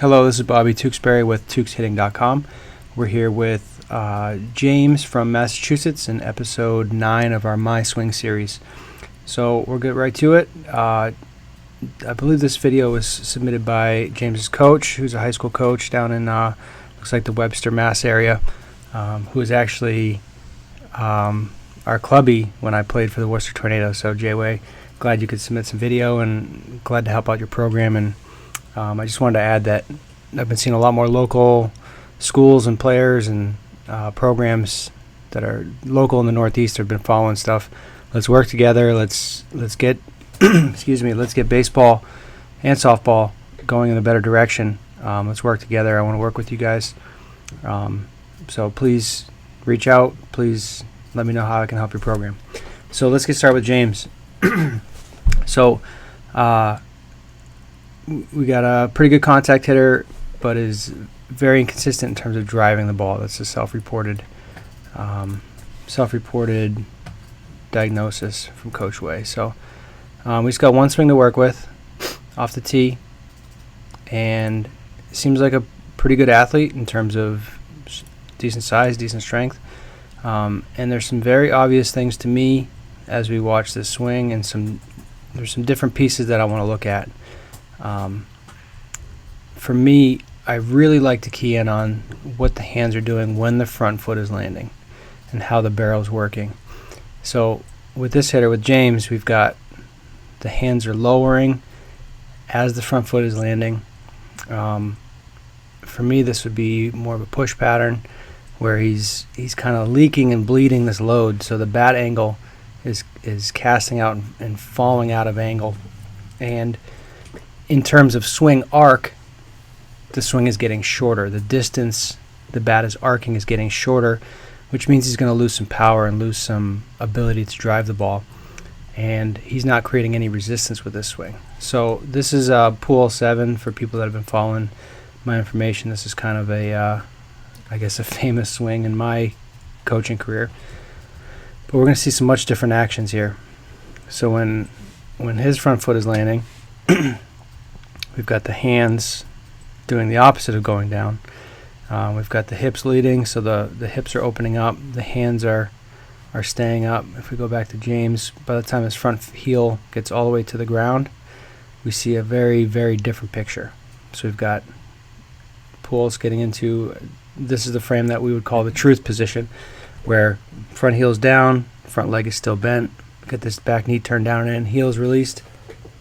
Hello, this is Bobby Tewksbury with TewksHitting.com. We're here with James from Massachusetts in episode 9 of our My Swing series. So we'll get right to it. I believe this video was submitted by James's coach, who's a high school coach down in looks like the Webster, Mass area, who was actually our clubby when I played for the Worcester Tornadoes. So Jay-Way, glad you could submit some video and glad to help out your program. And I just wanted to add that I've been seeing a lot more local schools and players and programs that are local in the Northeast have been following stuff. Let's work together. Let's get let's get baseball and softball going in a better direction. Let's work together. I want to work with you guys. So please reach out. Please let me know how I can help your program. So let's get started with James. So we got a pretty good contact hitter, but is very inconsistent in terms of driving the ball. That's a self-reported diagnosis from Coach Way. So we just got one swing to work with off the tee, and seems like a pretty good athlete in terms of decent size, decent strength. And there's some very obvious things to me as we watch this swing, and there's some different pieces that I want to look at. For me, I really like to key in on what the hands are doing when the front foot is landing and how the barrel is working. So with this hitter, with James, we've got the hands are lowering as the front foot is landing. For me, this would be more of a push pattern where he's kind of leaking and bleeding this load, so the bat angle is casting out and falling out of angle. And in terms of swing arc, the swing is getting shorter. The distance the bat is arcing is getting shorter, which means he's going to lose some power and lose some ability to drive the ball. And he's not creating any resistance with this swing. So this is Pool 7 for people that have been following my information. This is kind of I guess a famous swing in my coaching career. But we're going to see some much different actions here. So when his front foot is landing, we've got the hands doing the opposite of going down. We've got the hips leading, so the hips are opening up. The hands are staying up. If we go back to James, by the time his front heel gets all the way to the ground, we see a very, very different picture. So we've got Pools getting into, this is the frame that we would call the truth position, where front heel is down, front leg is still bent. Get this back knee turned down and heel is released.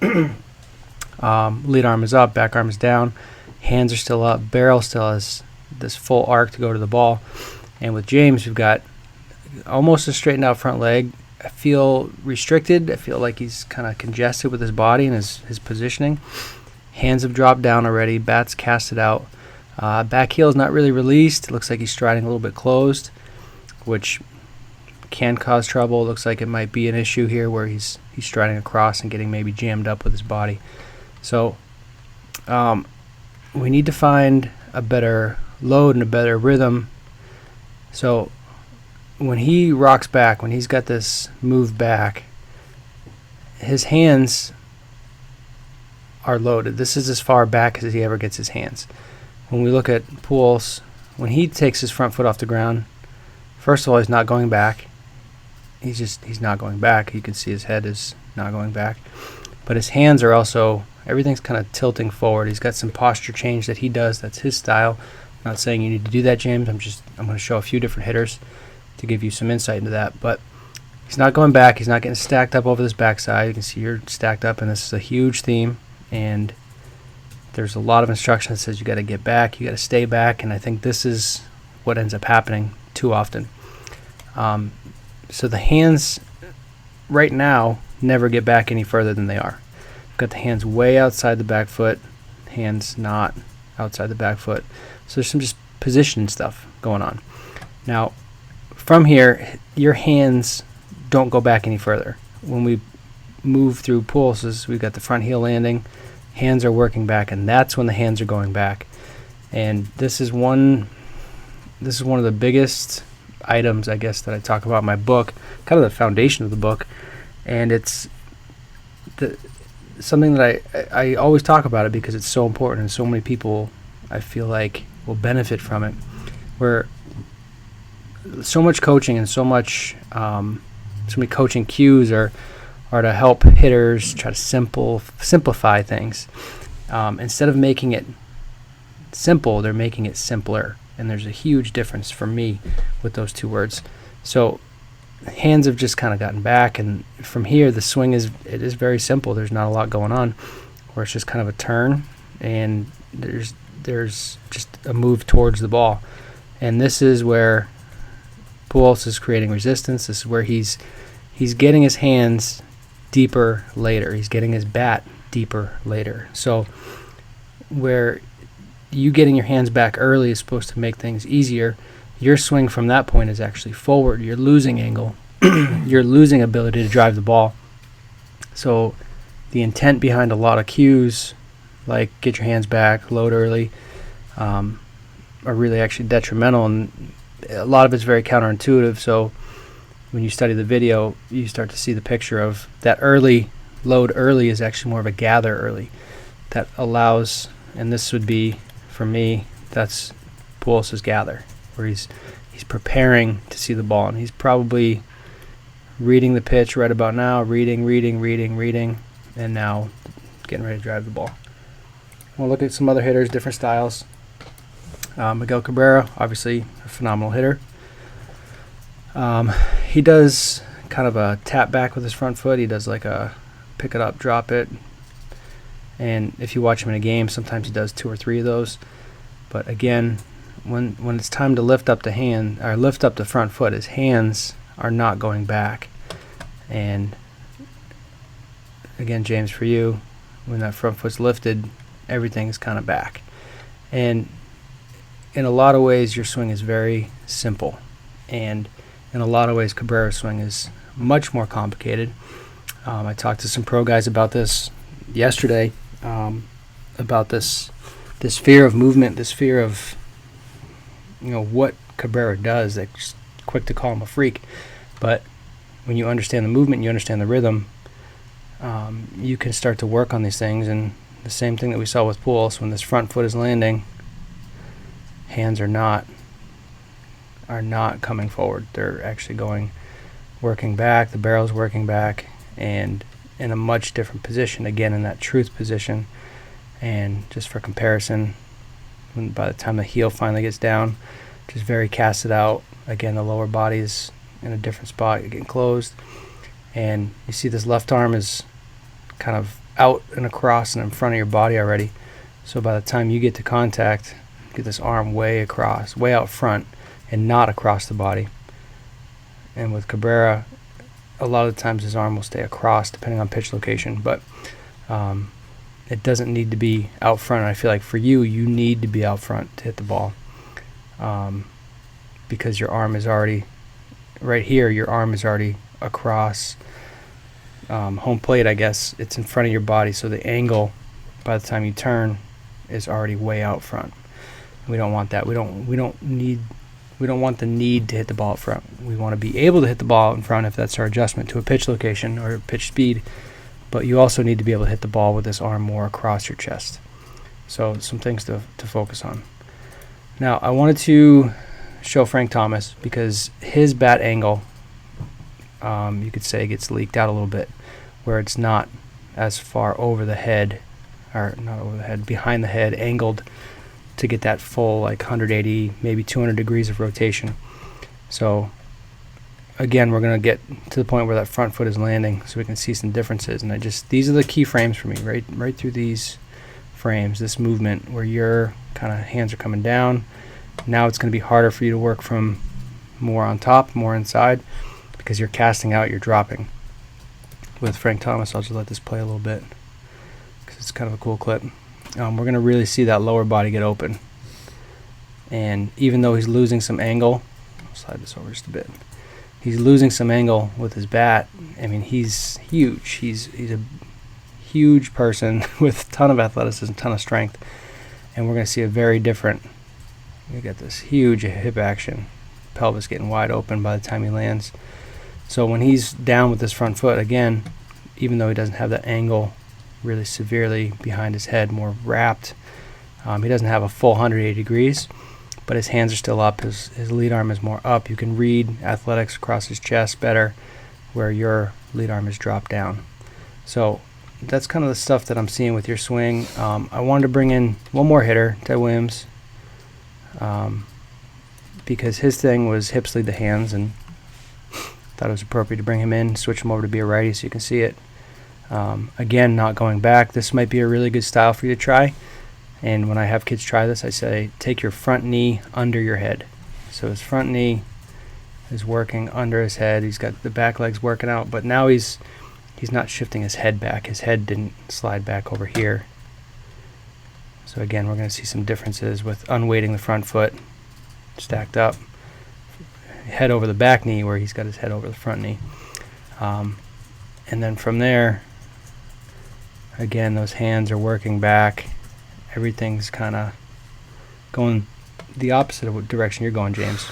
Lead arm is up, back arm is down, hands are still up, barrel still has this full arc to go to the ball. And with James, we've got almost a straightened out front leg. I feel restricted. I feel like he's kind of congested with his body and his positioning. Hands have dropped down already, bat's casted out. Back heel is not really released. It looks like he's striding a little bit closed, which can cause trouble. It looks like it might be an issue here where he's striding across and getting maybe jammed up with his body. So we need to find a better load and a better rhythm. So when he rocks back, when he's got this move back, his hands are loaded. This is as far back as he ever gets his hands. When we look at Pools, when he takes his front foot off the ground, first of all, he's not going back. He's not going back. You can see his head is not going back. But his hands are also, everything's kind of tilting forward. He's got some posture change that he does. That's his style. I'm not saying you need to do that, James. I'm going to show a few different hitters to give you some insight into that. But he's not going back. He's not getting stacked up over this backside. You can see you're stacked up, and this is a huge theme. And there's a lot of instruction that says you got to get back, you got to stay back, and I think this is what ends up happening too often. So the hands right now never get back any further than they are. We've got the hands way outside the back foot, hands not outside the back foot. So there's some just position stuff going on. Now, from here, your hands don't go back any further. When we move through pulses, we've got the front heel landing, hands are working back, and that's when the hands are going back. And this is one of the biggest items, I guess, that I talk about in my book, kind of the foundation of the book. And it's something that I always talk about it because it's so important and so many people I feel like will benefit from it. Where so much coaching and so many coaching cues are to help hitters try to simplify things. Instead of making it simple, they're making it simpler, and there's a huge difference for me with those two words. So hands have just kind of gotten back, and from here the swing is very simple. There's not a lot going on, where it's just kind of a turn, and there's just a move towards the ball. And this is where Pujols is creating resistance. This is where he's getting his hands deeper later. He's getting his bat deeper later. So where you getting your hands back early is supposed to make things easier, your swing from that point is actually forward. You're losing angle. You're losing ability to drive the ball. So the intent behind a lot of cues, like get your hands back, load early, are really actually detrimental, and a lot of it's very counterintuitive. So when you study the video, you start to see the picture of that early load early is actually more of a gather early that allows, and this would be for me, that's Pujols' gather, where he's preparing to see the ball, and he's probably reading the pitch right about now, reading, and now getting ready to drive the ball. We'll look at some other hitters, different styles. Miguel Cabrera, obviously a phenomenal hitter. He does kind of a tap back with his front foot. He does like a pick it up, drop it. And if you watch him in a game, sometimes he does 2 or 3 of those. But again, when it's time to lift up the hand, or lift up the front foot, his hands are not going back. And again, James, for you, when that front foot's lifted, everything's kind of back. And in a lot of ways, your swing is very simple. And in a lot of ways, Cabrera's swing is much more complicated. I talked to some pro guys about this yesterday, about this fear of movement, this fear of what Cabrera does. They're just quick to call him a freak. But when you understand the movement, you understand the rhythm, you can start to work on these things. And the same thing that we saw with Pujols, when this front foot is landing, hands are not coming forward. They're actually working back. The barrel's working back, and in a much different position, again in that truth position. And just for comparison, by the time the heel finally gets down, just very casted out, again the lower body is in a different spot, getting closed, and you see this left arm is kind of out and across and in front of your body already. So by the time you get to contact, get this arm way across, way out front, and not across the body. And with Cabrera, a lot of the times his arm will stay across depending on pitch location, but it doesn't need to be out front. And I feel like for you need to be out front to hit the ball, because your arm is already right here. Your arm is already across home plate, I guess. It's in front of your body, so the angle by the time you turn is already way out front. We don't want that. We don't want the need to hit the ball up front. We want to be able to hit the ball in front if that's our adjustment to a pitch location or pitch speed. But you also need to be able to hit the ball with this arm more across your chest. So some things to focus on. Now I wanted to show Frank Thomas, because his bat angle, you could say, gets leaked out a little bit, where it's not as far over the head, or not over the head, behind the head, angled to get that full 180, maybe 200 degrees of rotation. So again, we're going to get to the point where that front foot is landing so we can see some differences. And these are the key frames for me, right through these frames, this movement where your kind of hands are coming down. Now it's going to be harder for you to work from more on top, more inside, because you're casting out, you're dropping. With Frank Thomas, I'll just let this play a little bit because it's kind of a cool clip. We're going to really see that lower body get open. And even though he's losing some angle, I'll slide this over just a bit. He's losing some angle with his bat. I mean, he's huge. He's a huge person with a ton of athleticism, a ton of strength. And we're going to see a very different, we got this huge hip action, pelvis getting wide open by the time he lands. So when he's down with his front foot, again, even though he doesn't have that angle really severely behind his head, more wrapped, He doesn't have a full 180 degrees, but his hands are still up. His lead arm is more up. You can read athletics across his chest better, where your lead arm is dropped down. So that's kind of the stuff that I'm seeing with your swing. I wanted to bring in one more hitter, Ted Williams, because his thing was hips lead the hands, and thought it was appropriate to bring him in, switch him over to be a righty so you can see it. Again, not going back. This might be a really good style for you to try. And when I have kids try this, I say take your front knee under your head. So his front knee is working under his head. He's got the back legs working out, but now he's not shifting his head back. His head didn't slide back over here. So again, we're going to see some differences with unweighting the front foot, stacked up, head over the back knee where he's got his head over the front knee. And then from there, again, those hands are working back. Everything's kind of going the opposite of what direction you're going, James.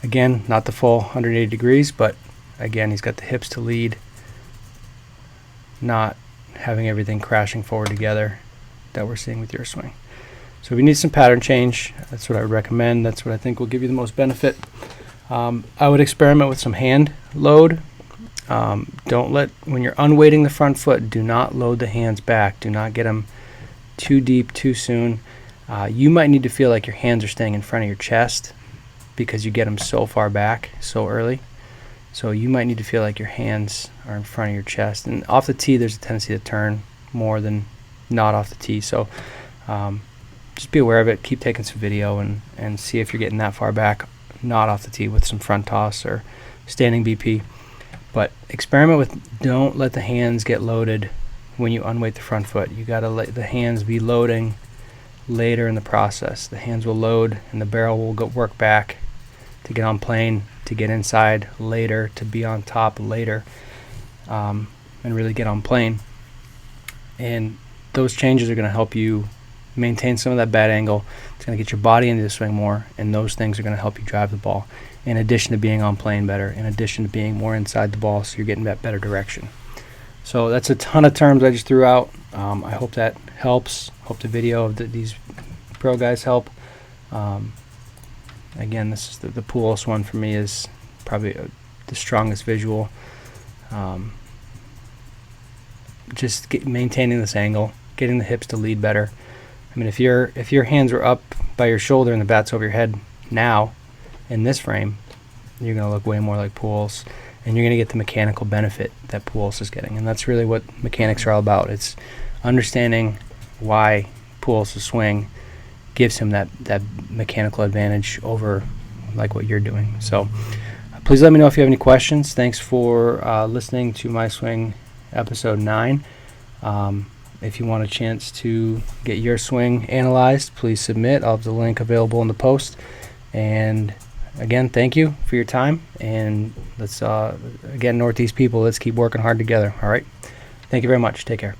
Again, not the full 180 degrees, but again, he's got the hips to lead, not having everything crashing forward together that we're seeing with your swing. So if you need some pattern change, that's what I would recommend. That's what I think will give you the most benefit. I would experiment with some hand load. When you're unweighting the front foot, do not load the hands back. Do not get them too deep too soon. You might need to feel like your hands are staying in front of your chest because you get them so far back so early. So you might need to feel like your hands are in front of your chest. And off the tee, there's a tendency to turn more than not off the tee. So just be aware of it. Keep taking some video and see if you're getting that far back, not off the tee, with some front toss or standing BP. But experiment with, don't let the hands get loaded when you unweight the front foot. You got to let the hands be loading later in the process. The hands will load and the barrel will work back to get on plane, to get inside later, to be on top later, and really get on plane. And those changes are going to help you maintain some of that bad angle. It's going to get your body into the swing more, and those things are going to help you drive the ball, in addition to being on plane better, in addition to being more inside the ball, so you're getting that better direction. So that's a ton of terms I just threw out. I hope that helps. Hope the video of these pro guys help. Again, this is the Poulos one for me is probably the strongest visual. Just maintaining this angle, getting the hips to lead better. I mean, if your hands are up by your shoulder and the bat's over your head now, in this frame, you're going to look way more like Poulos, and you're going to get the mechanical benefit that Poulos is getting. And that's really what mechanics are all about. It's understanding why Poulos' swing gives him that mechanical advantage over like what you're doing. So please let me know if you have any questions. Thanks for listening to my swing episode 9. If you want a chance to get your swing analyzed, please submit. I'll have the link available in the post. And again, thank you for your time. And let's, again, Northeast people, let's keep working hard together. All right. Thank you very much. Take care.